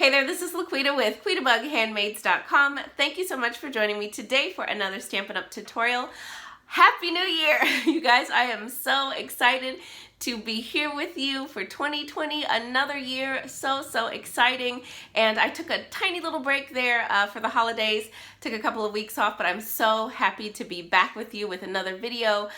Hey there, this is LaQuita with QuitaBugHandmaids.com. Thank you so much for joining me today for another Stampin' Up! Tutorial. Happy New Year! You guys, I am so excited to be here with you for 2020, another year, so exciting. And I took a tiny little break there for the holidays, took a couple of weeks off, but I'm so happy to be back with you with another video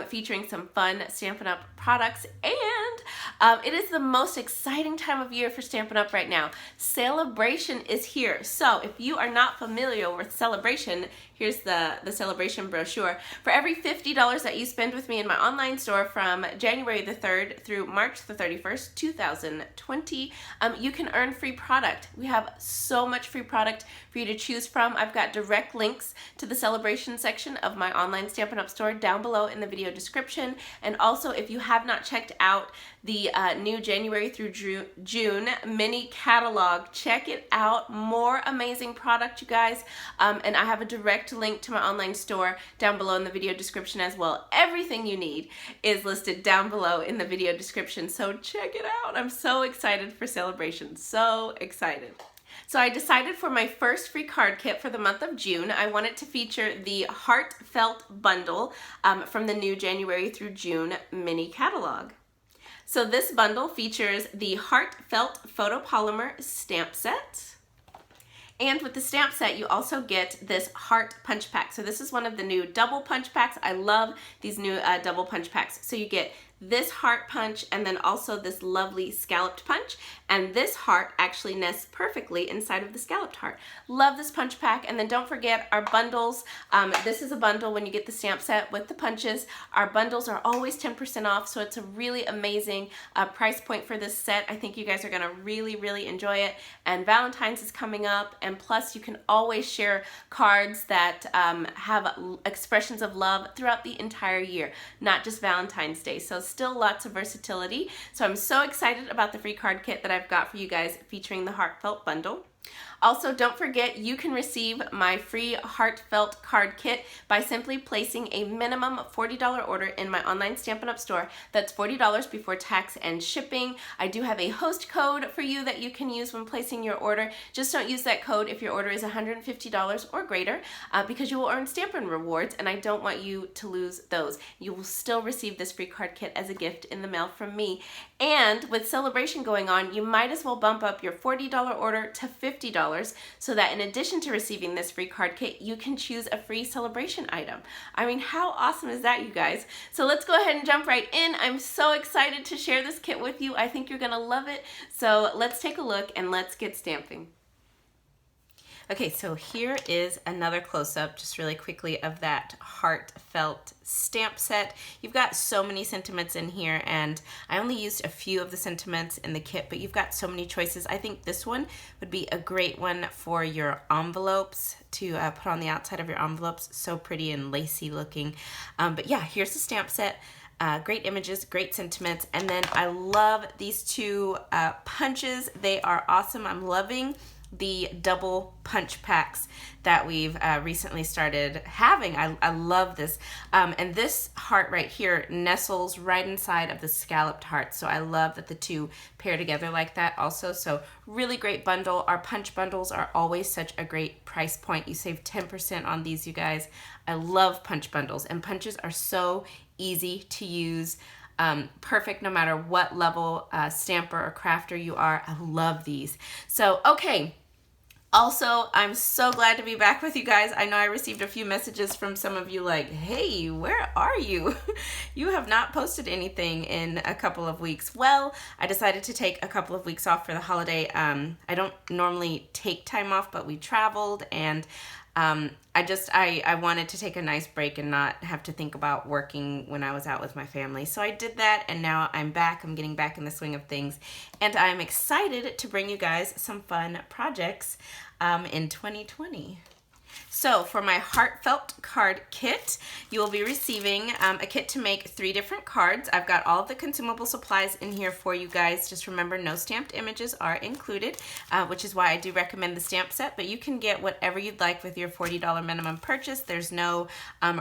featuring some fun Stampin' Up! Products. And it is the most exciting time of year for Stampin' Up! Right now. Celebration is here. So if you are not familiar with Celebration, here's the Celebration brochure. For every $50 that you spend with me in my online store from January the 3rd through March the 31st, 2020, you can earn free product. We have so much free product for you to choose from. I've got direct links to the Celebration section of my online Stampin' Up! Store down below in the video description. And also, if you have not checked out the new January through June mini catalog, check it out. More amazing product, you guys. And I have a direct link to my online store down below in the video description as well. Everything you need is listed down below in the video description, so check it out. I'm so excited for Celebration, so excited. So I decided for my first free card kit for the month of June, I wanted to feature the Heartfelt Bundle from the new January through June mini catalog. So this bundle features the Heartfelt Photopolymer stamp set. And with the stamp set, you also get this heart punch pack. So this is one of the new double punch packs. I love these new double punch packs. So you get this heart punch and then also this lovely scalloped punch. And this heart actually nests perfectly inside of the scalloped heart. Love this punch pack. And then don't forget our bundles. This is a bundle when you get the stamp set with the punches. Our bundles are always 10% off, so it's a really amazing price point for this set. I think you guys are gonna really enjoy it. And Valentine's is coming up, and plus you can always share cards that have expressions of love throughout the entire year, not just Valentine's Day. So still lots of versatility. So I'm so excited about the free card kit that I've got for you guys featuring the Heartfelt Bundle. Also, don't forget you can receive my free Heartfelt card kit by simply placing a minimum $40 order in my online Stampin' Up! Store. That's $40 before tax and shipping. I do have a host code for you that you can use when placing your order. Just don't use that code if your order is $150 or greater because you will earn Stampin' rewards, and I don't want you to lose those. You will still receive this free card kit as a gift in the mail from me. And with Celebration going on, you might as well bump up your $40 order to $50 so that in addition to receiving this free card kit, you can choose a free Celebration item. I mean, how awesome is that, you guys? So let's go ahead and jump right in. I'm so excited to share this kit with you. I think you're gonna love it. So let's take a look and let's get stamping. Okay, so here is another close-up, just really quickly, of that Heartfelt stamp set. You've got so many sentiments in here, and I only used a few of the sentiments in the kit, but you've got so many choices. I think this one would be a great one for your envelopes to put on the outside of your envelopes. So pretty and lacy looking. But yeah, here's the stamp set. Great images, great sentiments, and then I love these two punches. They are awesome. I'm loving the double punch packs that we've recently started having. I love this. And this heart right here nestles right inside of the scalloped heart. So I love that the two pair together like that also. So really great bundle. Our punch bundles are always such a great price point. You save 10% on these, you guys. I love punch bundles, and punches are so easy to use. Perfect no matter what level stamper or crafter you are. I love these. So, okay. Also, I'm so glad to be back with you guys. I know I received a few messages from some of you like, hey, where are you? You have not posted anything in a couple of weeks. Well, I decided to take a couple of weeks off for the holiday. I don't normally take time off, but we traveled, and I wanted to take a nice break and not have to think about working when I was out with my family. So I did that, and now I'm back. I'm getting back in the swing of things, and I'm excited to bring you guys some fun projects in 2020. So for my Heartfelt card kit, you will be receiving a kit to make 3 different cards. I've got all of the consumable supplies in here for you guys. Just remember, no stamped images are included, which is why I do recommend the stamp set, but you can get whatever you'd like with your $40 minimum purchase. There's no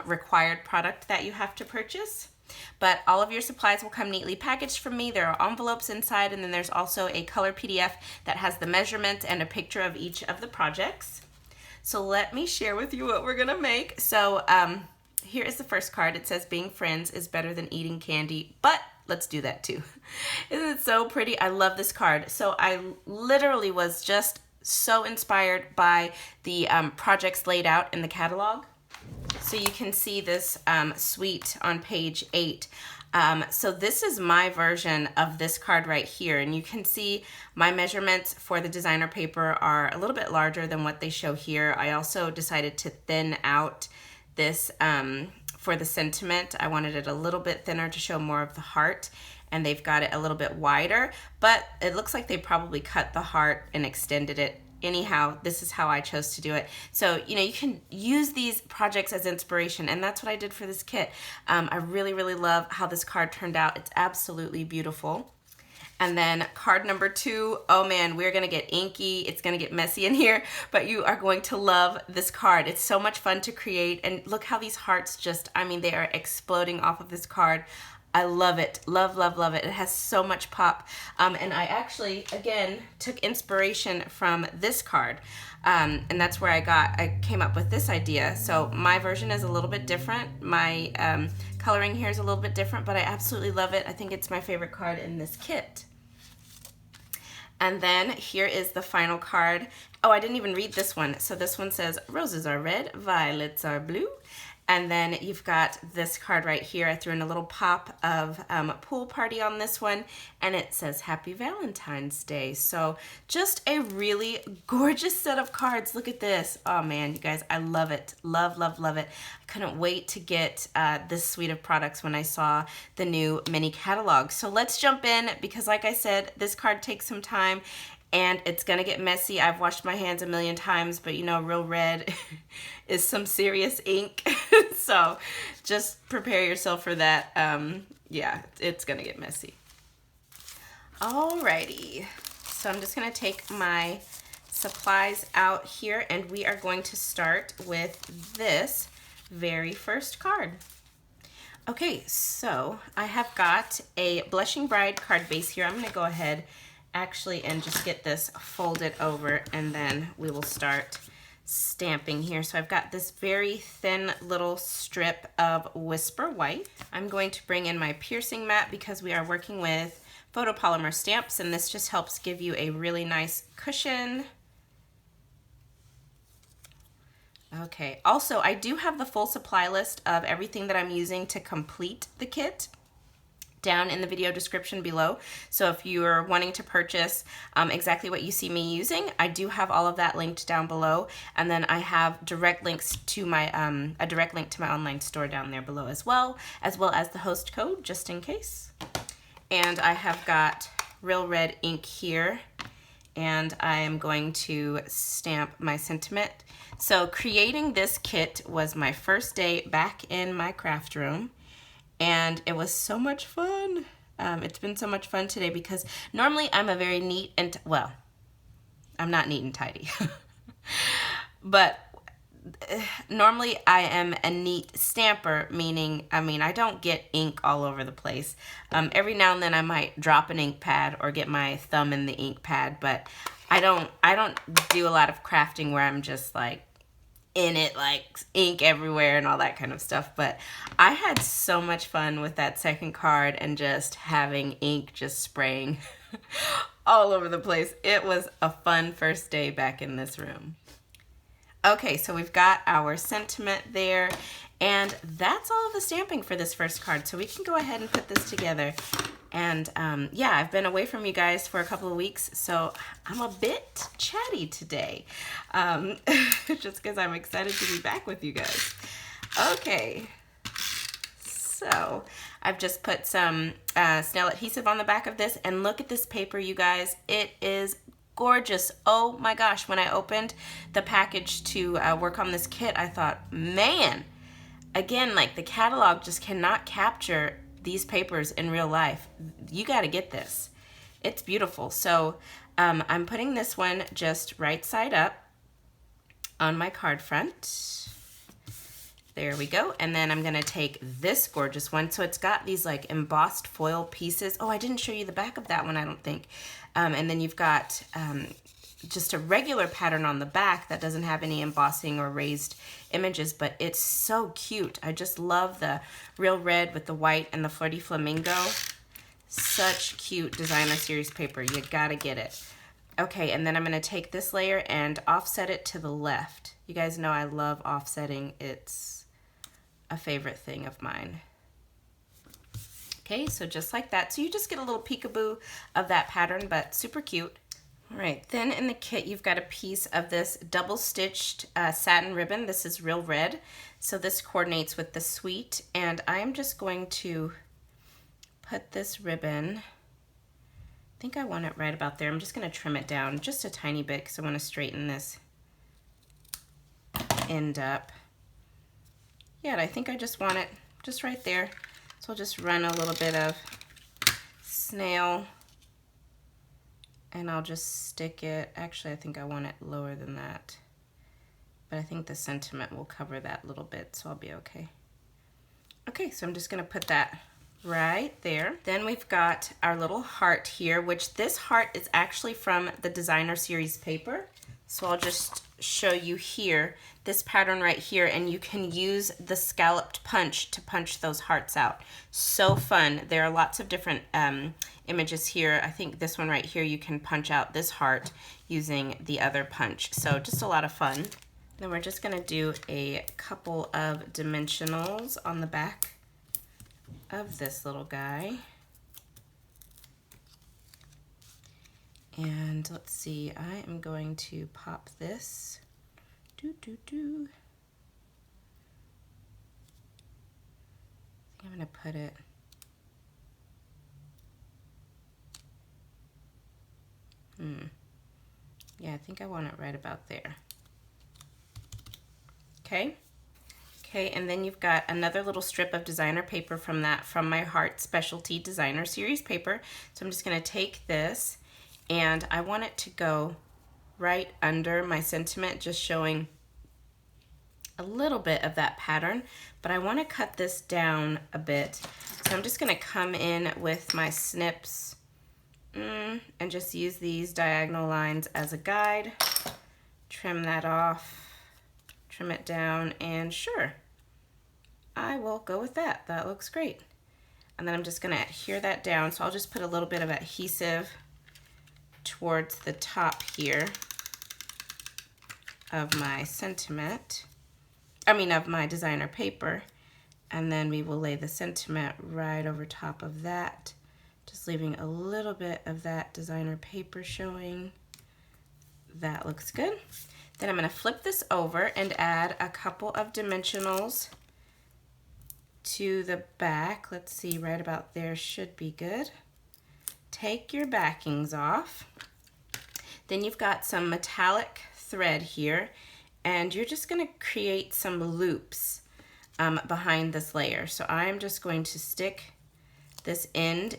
required product that you have to purchase. But all of your supplies will come neatly packaged from me. There are envelopes inside, and then there's also a color PDF that has the measurements and a picture of each of the projects. So let me share with you what we're gonna make. So here is the first card. It says, being friends is better than eating candy, but let's do that too. Isn't it so pretty? I love this card. So I literally was just so inspired by the projects laid out in the catalog. So you can see this suite on page 8. So this is my version of this card right here, and you can see my measurements for the designer paper are a little bit larger than what they show here. I also decided to thin out this for the sentiment. I wanted it a little bit thinner to show more of the heart, and they've got it a little bit wider, but it looks like they probably cut the heart and extended it. Anyhow, this is how I chose to do it. So, you know, you can use these projects as inspiration, and that's what I did for this kit. I really, really love how this card turned out. It's absolutely beautiful. And then card number 2, oh man, we're gonna get inky. It's gonna get messy in here, but you are going to love this card. It's so much fun to create, and look how these hearts just, I mean, they are exploding off of this card. I love it. Love, love, love it. It has so much pop. And I actually, again, took inspiration from this card. And that's where I came up with this idea. So my version is a little bit different. My coloring here is a little bit different, but I absolutely love it. I think it's my favorite card in this kit. And then here is the final card. Oh, I didn't even read this one. So this one says, roses are red, violets are blue. And then you've got this card right here. I threw in a little pop of pool party on this one, and it says Happy Valentine's Day. So just a really gorgeous set of cards. Look at this. Oh man, you guys, I love it. Love, love, love it. I couldn't wait to get this suite of products when I saw the new mini catalog. So let's jump in, because like I said, this card takes some time, and it's gonna get messy. I've washed my hands a million times, but you know, real red is some serious ink. So just prepare yourself for that. Yeah, it's gonna get messy. Alrighty, so I'm just gonna take my supplies out here, and we are going to start with this very first card. Okay, so I have got a Blushing Bride card base here. I'm gonna go ahead actually and just get this folded over, and then we will start stamping here. So I've got this very thin little strip of Whisper White. I'm going to bring in my piercing mat because we are working with photopolymer stamps, and this just helps give you a really nice cushion. Okay, also I do have the full supply list of everything that I'm using to complete the kit down in the video description below. So if you're wanting to purchase exactly what you see me using, I do have all of that linked down below, and then I have direct links to my a direct link to my online store down there below as well as the host code, just in case. And I have got Real Red ink here, and I am going to stamp my sentiment. So creating this kit was my first day back in my craft room, and it was so much fun. It's been so much fun today because normally I'm a very neat and, well, I'm not neat and tidy, but normally I am a neat stamper, meaning, I mean, I don't get ink all over the place. Every now and then I might drop an ink pad or get my thumb in the ink pad, but I don't do a lot of crafting where I'm just like in it, like ink everywhere and all that kind of stuff. But I had so much fun with that second card and just having ink just spraying all over the place. It was a fun first day back in this room. Okay, so we've got our sentiment there, and that's all of the stamping for this first card. So we can go ahead and put this together. And yeah, I've been away from you guys for a couple of weeks, so I'm a bit chatty today, just because I'm excited to be back with you guys. Okay, so I've just put some snail adhesive on the back of this, and look at this paper, you guys. It is gorgeous. Oh my gosh, when I opened the package to work on this kit, I thought, man, again, like the catalog just cannot capture these papers in real life. You got to get this. It's beautiful. So I'm putting this one just right side up on my card front. There we go. And then I'm gonna take this gorgeous one. So it's got these like embossed foil pieces. Oh, I didn't show you the back of that one, I don't think. And then you've got just a regular pattern on the back that doesn't have any embossing or raised images, but it's so cute. I just love the real red with the white and the flirty flamingo. Such cute designer series paper. You gotta get it. Okay, and then I'm gonna take this layer and offset it to the left. You guys know I love offsetting. It's a favorite thing of mine. Okay, so just like that. So you just get a little peekaboo of that pattern, but super cute. All right, then in the kit, you've got a piece of this double-stitched satin ribbon. This is real red, so this coordinates with the suite, and I'm just going to put this ribbon, I think I want it right about there. I'm just gonna trim it down just a tiny bit because I wanna straighten this end up. Yeah, I think I just want it just right there. So I'll just run a little bit of snail and I'll just stick it. Actually, I think I want it lower than that, but I think the sentiment will cover that little bit, so I'll be okay. Okay, so I'm just gonna put that right there. Then we've got our little heart here, which this heart is actually from the designer series paper. So I'll just show you here, this pattern right here, and you can use the scalloped punch to punch those hearts out. So fun. There are lots of different images here. I think this one right here, you can punch out this heart using the other punch. So just a lot of fun. Then we're just gonna do a couple of dimensionals on the back of this little guy. And let's see, I am going to pop this. I think I'm gonna put it yeah, I think I want it right about there. Okay. Okay, and then you've got another little strip of designer paper from my Heart Specialty Designer Series paper. So I'm just gonna take this and I want it to go right under my sentiment, just showing a little bit of that pattern, but I wanna cut this down a bit. So I'm just gonna come in with my snips and just use these diagonal lines as a guide. Trim that off, trim it down, and sure, I will go with that. That looks great. And then I'm just gonna adhere that down. So I'll just put a little bit of adhesive towards the top here of my sentiment, of my designer paper. And then we will lay the sentiment right over top of that, just leaving a little bit of that designer paper showing. That looks good. Then I'm gonna flip this over and add a couple of dimensionals to the back. Let's see, right about there should be good. Take your backings off. Then you've got some metallic thread here, and you're just gonna create some loops behind this layer. So I'm just going to stick this end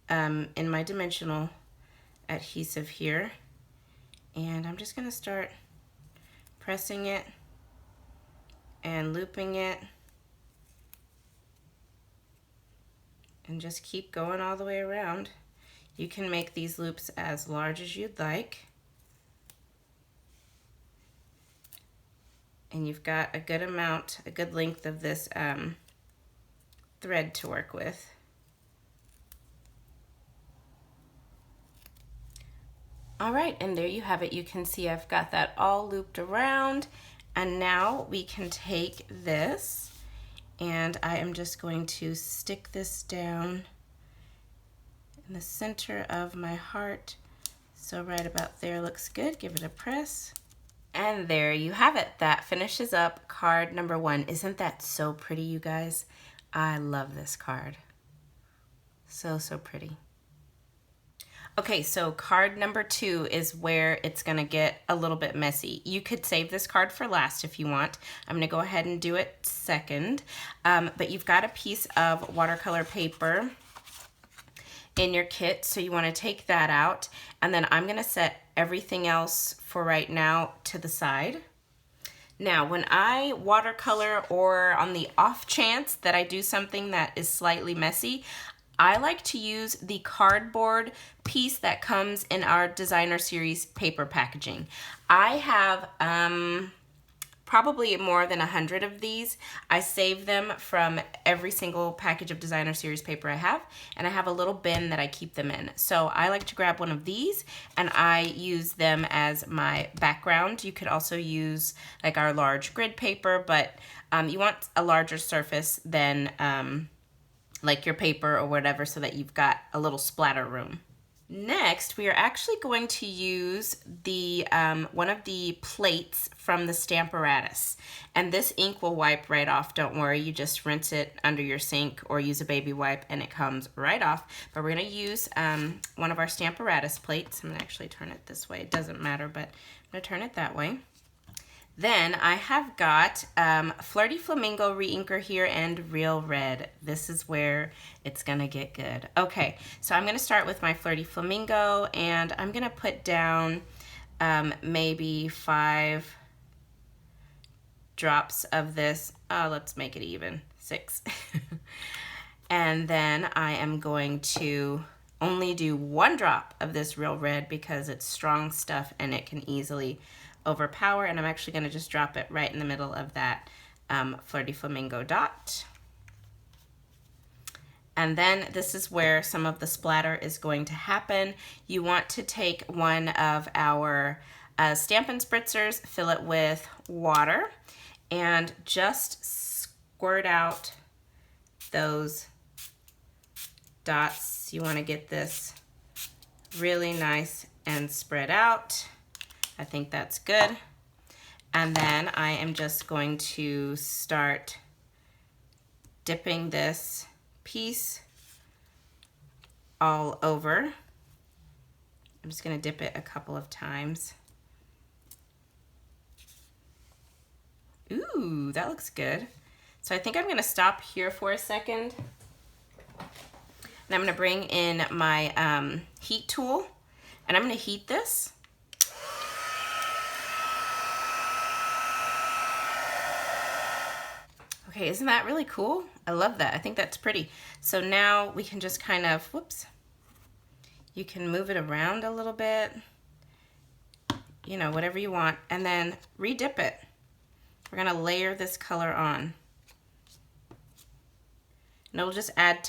in my dimensional adhesive here, and I'm just gonna start pressing it and looping it, and just keep going all the way around. You can make these loops as large as you'd like. And you've got a good amount, a good length of this thread to work with. All right, and there you have it. You can see I've got that all looped around, and now we can take this, and I am just going to stick this down in the center of my heart. So right about there looks good. Give it a press. And there you have it. That finishes up card number 1. Isn't that so pretty, you guys? I love this card. So, so pretty. Okay, so card number 2 is where it's gonna get a little bit messy. You could save this card for last if you want. I'm gonna go ahead and do it second. But you've got a piece of watercolor paper in your kit, so you wanna take that out, and then I'm gonna set everything else for right now to the side. Now, when I watercolor or on the off chance that I do something that is slightly messy, I like to use the cardboard piece that comes in our designer series paper packaging. I have probably more than 100 of these. I save them from every single package of designer series paper I have, and I have a little bin that I keep them in. So I like to grab one of these and I use them as my background. You could also use like our large grid paper, but you want a larger surface than like your paper or whatever, so that you've got a little splatter room. Next, we are actually going to use the one of the plates from the Stamparatus. And this ink will wipe right off, don't worry. You just rinse it under your sink or use a baby wipe and it comes right off. But we're gonna use one of our Stamparatus plates. I'm gonna actually turn it this way. It doesn't matter, but I'm gonna turn it that way. Then I have got Flirty Flamingo Reinker here and Real Red. This is where it's gonna get good. Okay, so I'm gonna start with my Flirty Flamingo and I'm gonna put down maybe 5 drops of this. Let's make it even, 6. And then I am going to only do 1 drop of this Real Red because it's strong stuff and it can easily overpower, and I'm actually going to just drop it right in the middle of that Flirty Flamingo dot. And then this is where some of the splatter is going to happen. You want to take one of our Stampin' spritzers, fill it with water, and just squirt out those dots. You want to get this really nice and spread out. I think that's good. And then I am just going to start dipping this piece all over. I'm just going to dip it a couple of times. Ooh, that looks good. So I think I'm going to stop here for a second. And I'm going to bring in my heat tool, and I'm going to heat this. Okay, isn't that really cool? I love that. I think that's pretty. So now we can just kind of, whoops, you can move it around a little bit, you know, whatever you want, and then re-dip it. We're gonna layer this color on. And it'll just add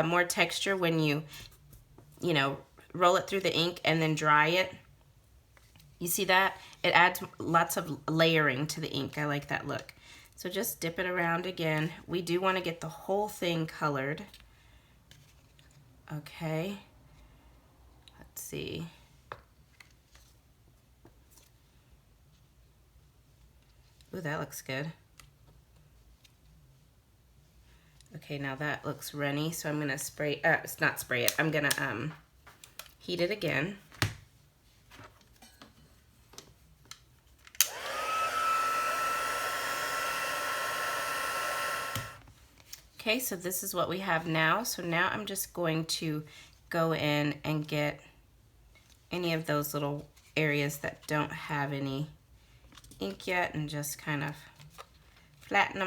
more texture when you know, roll it through the ink and then dry it. You see that? It adds lots of layering to the ink. I like that look. So just dip it around again. We do want to get the whole thing colored. Okay. Let's see. Ooh, that looks good. Okay, now that looks runny, so I'm gonna spray, not spray it, I'm gonna heat it again. Okay, so this is what we have now. So now I'm just going to go in and get any of those little areas that don't have any ink yet and just kind of flatten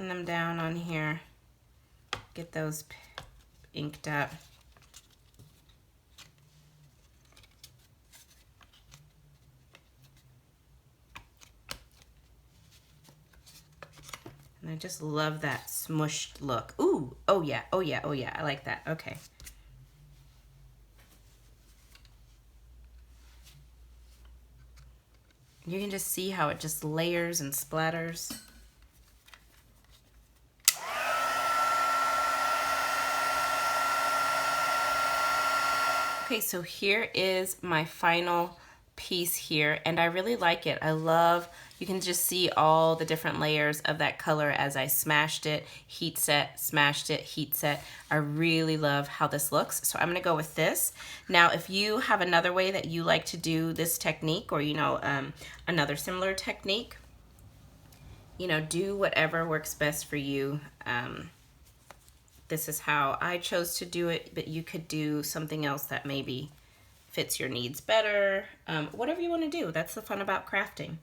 them down on here, get those inked up. And I just love that smushed look. Ooh, oh yeah, oh yeah, oh yeah, I like that, okay. You can just see how it just layers and splatters. Okay, so here is my final piece here, and I really like it. I love, you can just see all the different layers of that color as I smashed it, heat set, smashed it, heat set. I really love how this looks, so I'm gonna go with this. Now, if you have another way that you like to do this technique, or you know, another similar technique, you know, do whatever works best for you. This is how I chose to do it, but you could do something else that maybe fits your needs better, whatever you want to do. That's the fun about crafting.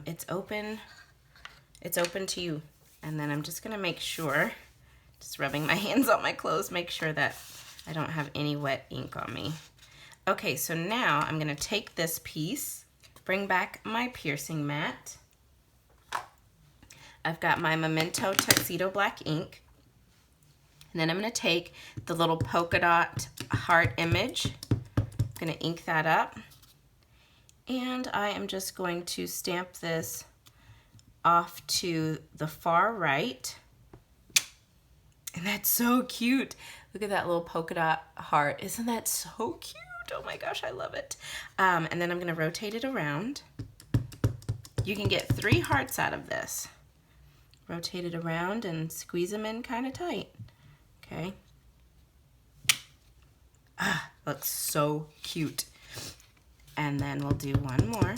It's open to you. And then I'm just gonna make sure, just rubbing my hands on my clothes, make sure that I don't have any wet ink on me. Okay, so now I'm gonna take this piece, bring back my piercing mat. I've got my Memento Tuxedo Black ink. And then I'm gonna take the little polka dot heart image. I'm gonna ink that up. And I am just going to stamp this off to the far right. And that's so cute. Look at that little polka dot heart. Isn't that so cute? Oh my gosh, I love it. And then I'm gonna rotate it around. You can get 3 hearts out of this. Rotate it around and squeeze them in kind of tight. Okay. Ah, looks so cute. And then we'll do one more.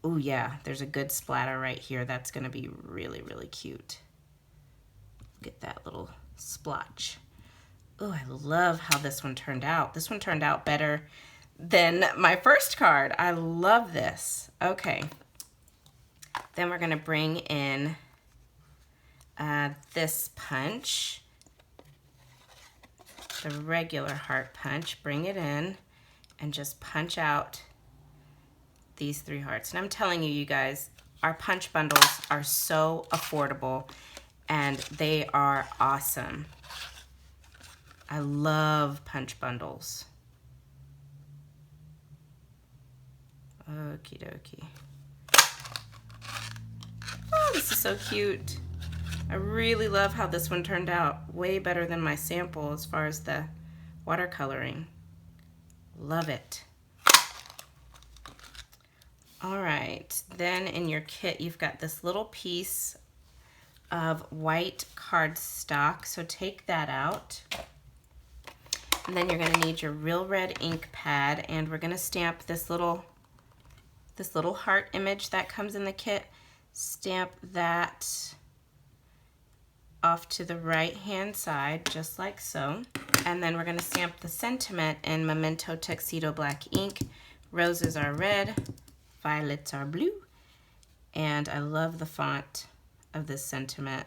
Oh yeah, there's a good splatter right here. That's gonna be really, really cute. Get that little splotch. Oh, I love how this one turned out. This one turned out better than my first card. I love this. Okay. Then we're gonna bring in this punch, the regular heart punch. Bring it in and just punch out these 3 hearts. And I'm telling you, you guys, our punch bundles are so affordable and they are awesome. I love punch bundles. Okie dokie. Oh, this is so cute. I really love how this one turned out. Way better than my sample as far as the watercoloring. Love it. All right, then in your kit, you've got this little piece of white cardstock. So take that out. And then you're gonna need your real red ink pad, and we're gonna stamp this little heart image that comes in the kit. Stamp that off to the right-hand side, just like so. And then we're gonna stamp the sentiment in Memento Tuxedo Black ink. Roses are red, violets are blue, and I love the font of this sentiment.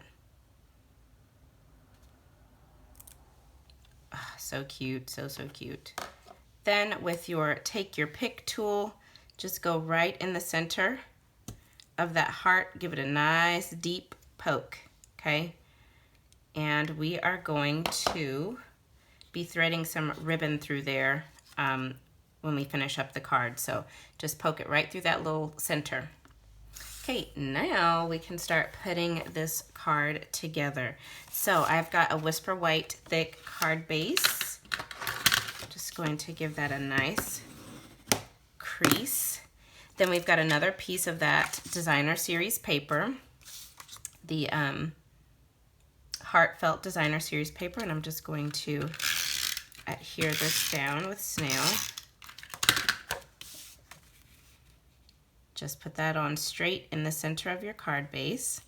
Oh, so cute, so cute. Then with your take your pick tool, just go right in the center of that heart, give it a nice deep poke, okay? And we are going to be threading some ribbon through there when we finish up the card. So just poke it right through that little center. Okay, now we can start putting this card together. So I've got a Whisper White thick card base. Just going to give that a nice crease. Then we've got another piece of that designer series paper, the Heartfelt designer series paper, and I'm just going to adhere this down with snail. Just put that on straight in the center of your card base.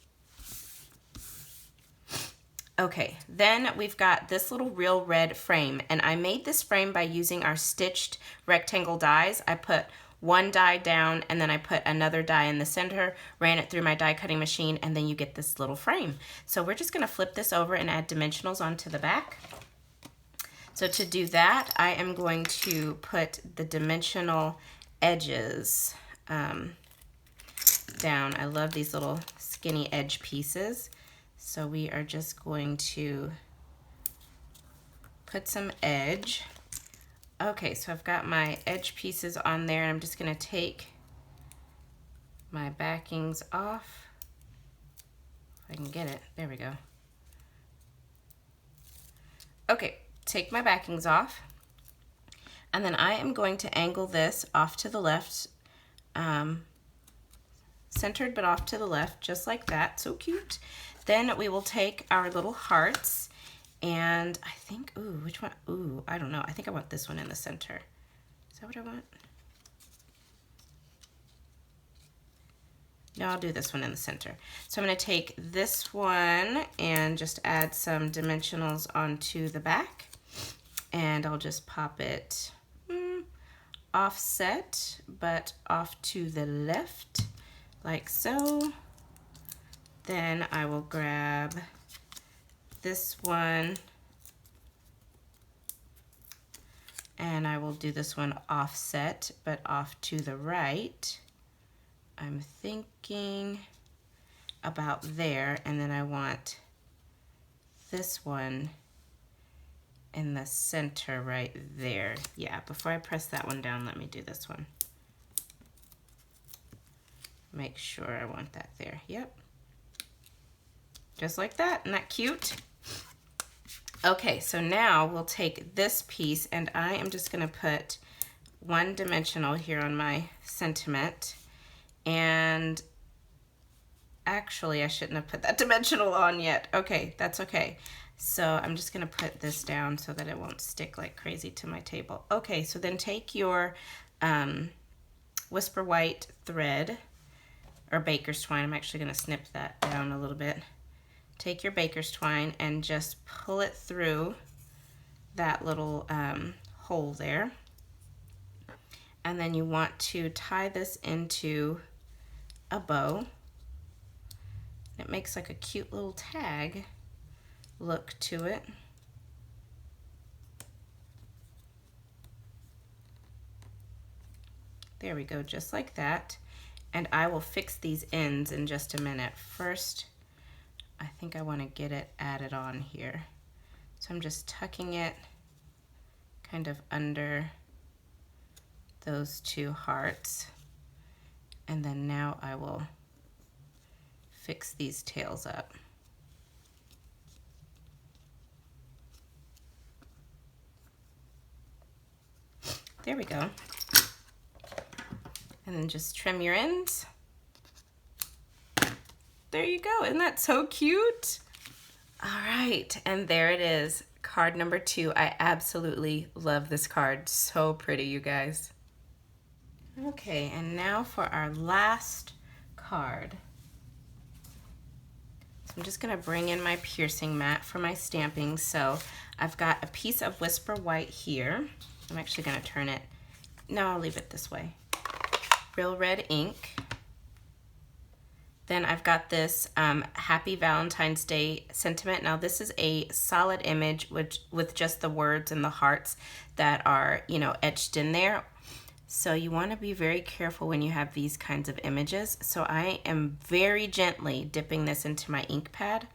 Okay, then we've got this little real red frame, and I made this frame by using our stitched rectangle dies. I put one die down and then I put another die in the center, ran it through my die cutting machine, and then you get this little frame. So we're just gonna flip this over and add dimensionals onto the back. So to do that, I am going to put the dimensional edges down. I love these little skinny edge pieces. So we are just going to put some edge. Okay, so I've got my edge pieces on there, and I'm just gonna take my backings off. If I can get it, there we go. Okay, take my backings off, and then I am going to angle this off to the left, centered but off to the left, just like that, so cute. Then we will take our little hearts, and I think, ooh, which one? Ooh, I don't know. I think I want this one in the center. Is that what I want? No, I'll do this one in the center. So I'm gonna take this one and just add some dimensionals onto the back. and I'll just pop it offset, but off to the left, like so. Then I will grab this one, and I will do this one offset, but off to the right. I'm thinking about there, and then I want this one in the center right there. Yeah, before I press that one down, let me do this one. Make sure I want that there. Yep. Just like that. Isn't that cute? Okay, so now we'll take this piece, and I am just gonna put one dimensional here on my sentiment. And actually, I shouldn't have put that dimensional on yet. Okay, that's okay. So I'm just gonna put this down so that it won't stick like crazy to my table. Okay, so then take your Whisper White thread, or baker's twine. I'm actually gonna snip that down a little bit. Take your baker's twine and just pull it through that little hole there. And then you want to tie this into a bow. It makes like a cute little tag look to it. There we go, just like that. And I will fix these ends in just a minute. First, I think I want to get it added on here. So I'm just tucking it kind of under those two hearts. And then now I will fix these tails up. There we go. And then just trim your ends. There you go. Isn't that so cute? All right, and there it is. Card number 2. I absolutely love this card. So pretty, you guys. Okay, and now for our last card. So I'm just gonna bring in my piercing mat for my stamping. So I've got a piece of Whisper White here. I'm actually gonna turn it. No, I'll leave it this way. Real red ink. Then I've got this Happy Valentine's Day sentiment. Now this is a solid image with just the words and the hearts that are, you know, etched in there. So you want to be very careful when you have these kinds of images. So I am very gently dipping this into my ink pad.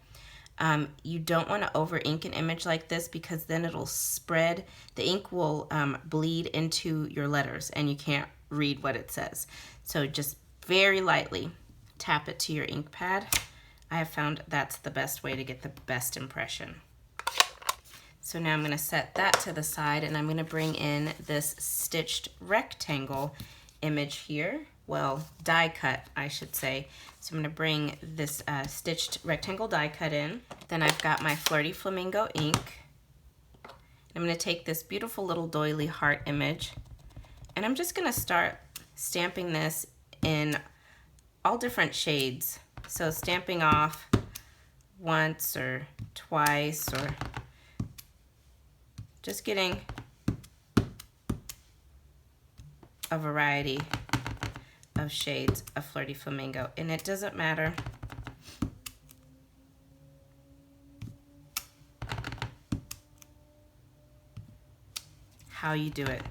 You don't want to over ink an image like this because then it'll spread. The ink will bleed into your letters and you can't read what it says. So just very lightly tap it to your ink pad. I have found that's the best way to get the best impression. So now I'm going to set that to the side, and I'm going to bring in this stitched rectangle image here. Well, die cut, I should say. So I'm going to bring this stitched rectangle die cut in. Then I've got my Flirty Flamingo ink. I'm going to take this beautiful little doily heart image, and I'm just going to start stamping this in all different shades. So stamping off once or twice, or just getting a variety of shades of Flirty Flamingo. And it doesn't matter how you do it.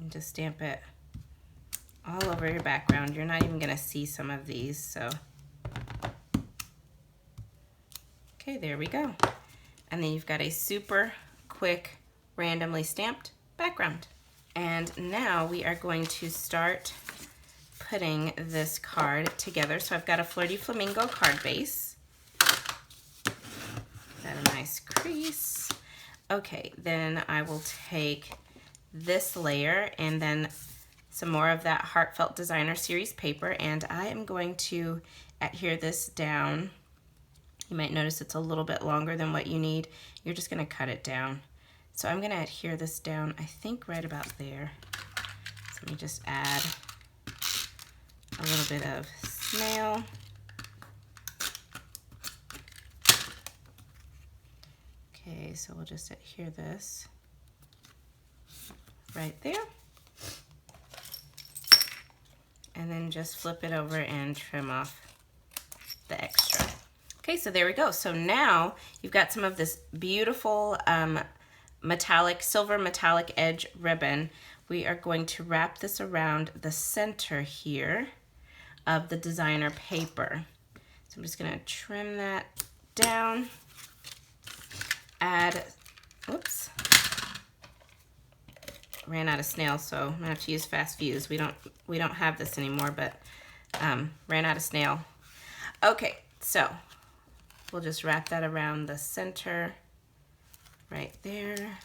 And just stamp it all over your background. You're not even gonna see some of these, so. Okay, there we go. And then you've got a super quick, randomly stamped background. And now we are going to start putting this card together. So I've got a Flirty Flamingo card base. Got a nice crease. Okay, then I will take this layer and then some more of that Heartfelt Designer Series paper, and I am going to adhere this down. You might notice it's a little bit longer than what you need. You're just gonna cut it down. So I'm gonna adhere this down, I think right about there. So let me just add a little bit of snail. Okay, so we'll just adhere this right there. And then just flip it over and trim off the extra. Okay, so there we go. So now you've got some of this beautiful metallic, silver metallic edge ribbon. We are going to wrap this around the center here of the designer paper. So I'm just gonna trim that down, add, whoops, ran out of snail, so I'm gonna have to use fast fuse. We don't have this anymore, but ran out of snail. Okay, so we'll just wrap that around the center right there.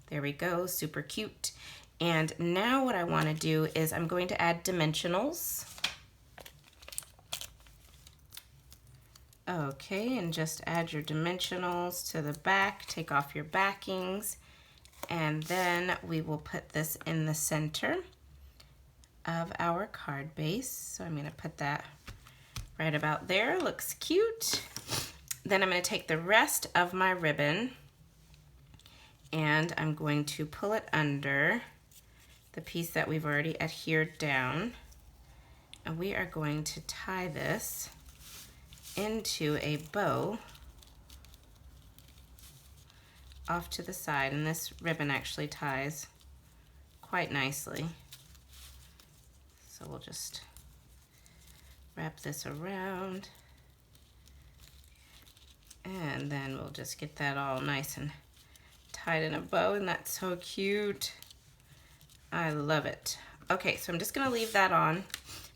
There we go, super cute. And now what I wanna do is I'm going to add dimensionals. Okay, and just add your dimensionals to the back, take off your backings, and then we will put this in the center of our card base. So I'm gonna put that right about there, looks cute. Then I'm gonna take the rest of my ribbon and I'm going to pull it under the piece that we've already adhered down. And we are going to tie this into a bow off to the side. And this ribbon actually ties quite nicely. So we'll just wrap this around. And then we'll just get that all nice and tied in a bow, and that's so cute. I love it. Okay, so I'm just gonna leave that on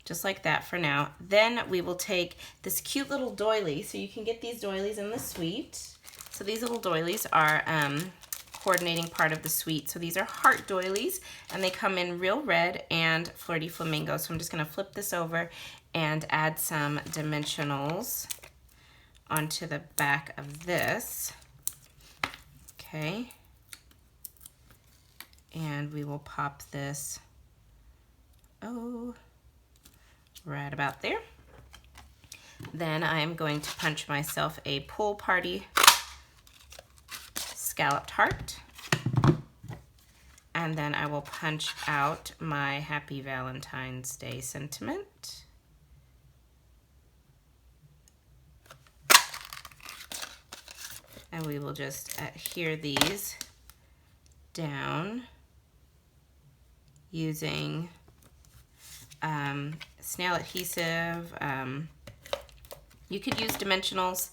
just like that for now. Then we will take this cute little doily. So you can get these doilies in the suite. So these little doilies are coordinating part of the suite. So these are heart doilies, and they come in real red and flirty flamingo. So I'm just gonna flip this over and add some dimensionals onto the back of this. Okay. And we will pop this, right about there. Then I'm going to punch myself a pool party scalloped heart. And then I will punch out my Happy Valentine's Day sentiment. And we will just adhere these down using snail adhesive. You could use dimensionals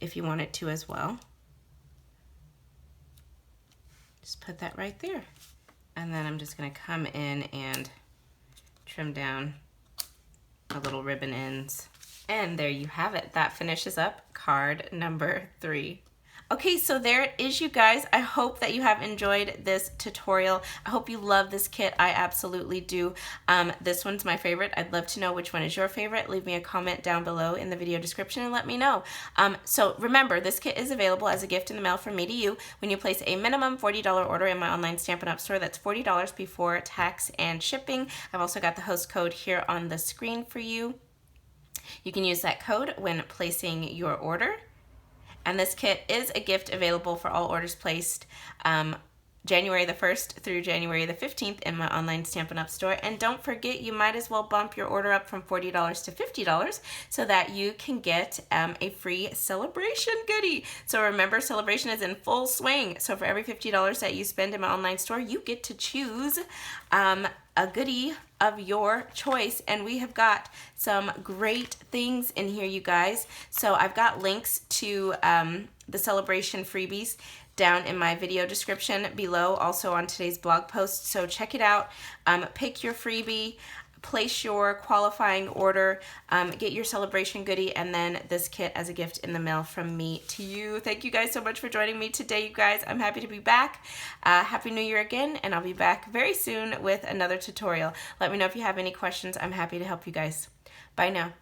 if you wanted to as well. Just put that right there. And then I'm just gonna come in and trim down the little ribbon ends. And there you have it. That finishes up card number 3. Okay, so there it is, you guys. I hope that you have enjoyed this tutorial. I hope you love this kit. I absolutely do. This one's my favorite. I'd love to know which one is your favorite. Leave me a comment down below in the video description and let me know. So remember, this kit is available as a gift in the mail from me to you when you place a minimum $40 order in my online Stampin' Up! Store. That's $40 before tax and shipping. I've also got the host code here on the screen for you. You can use that code when placing your order. And this kit is a gift available for all orders placed January the 1st through January the 15th in my online Stampin' Up! Store. And don't forget, you might as well bump your order up from $40 to $50 so that you can get a free celebration goodie. So remember, celebration is in full swing. So for every $50 that you spend in my online store, you get to choose a goodie of your choice, and we have got some great things in here, you guys. So I've got links to the celebration freebies down in my video description below, also on today's blog post. So check it out, pick your freebie, place your qualifying order, get your celebration goodie, and then this kit as a gift in the mail from me to you. Thank you guys so much for joining me today, you guys. I'm happy to be back. Happy New Year again, and I'll be back very soon with another tutorial. Let me know if you have any questions. I'm happy to help you guys. Bye now.